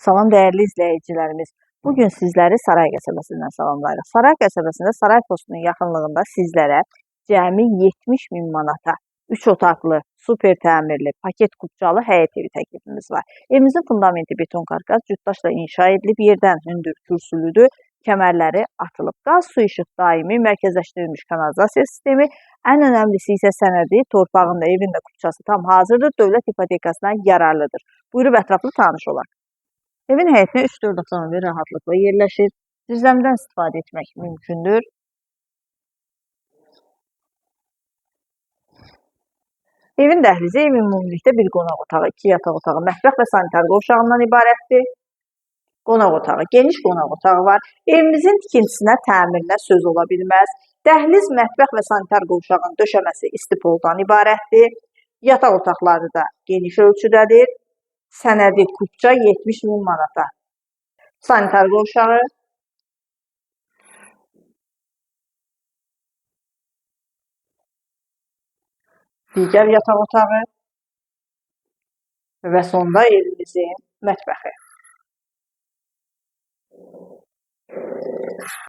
Salam dəyərli izləyicilərimiz. Bugün sizləri Saray qəsəbəsindən salamlayırıq. Saray qəsəbəsində Saray postunun yaxınlığında sizlərə cəmi 70 min manata 3 otaqlı, super təmirli, paket kupçalı həyət evi təklifimiz var. Evimizin fundamenti beton karkas cütdaşla inşa edilib, yerdən hündür kürsülüdür, kəmərləri atılıb. Qaz, su, işıq daimi, mərkəzləşdirilmiş kanalizasiya sistemi, ən önəmlisi isə sənədi, torpağın da, evin də kupçası tam hazırdır, dövlət ipotekasından yararlıdır. Buyurub ətraflı tanış olaq. Evin həyətinə 3-4 avtomobil rahatlıqla yerləşir. Düzləmdən istifadə etmək mümkündür. Evin dəhlizi evin ümumilikdə bir qonaq otağı, 2 yataq otağı, mətbəx və sanitar qovşağından ibarətdir. Qonaq otağı, geniş qonaq otağı var. Evimizin tikintisinə, təmirinə söz ola bilməz. Dəhliz, mətbəx və sanitar qovşağının döşəməsi istipoldan ibarətdir. Yataq otaqları da geniş ölçüdədir. Sənədi kupça 70 min manata. Sanitar qovşağı, digər yataq otağı və sonda evimizin mətbəxi.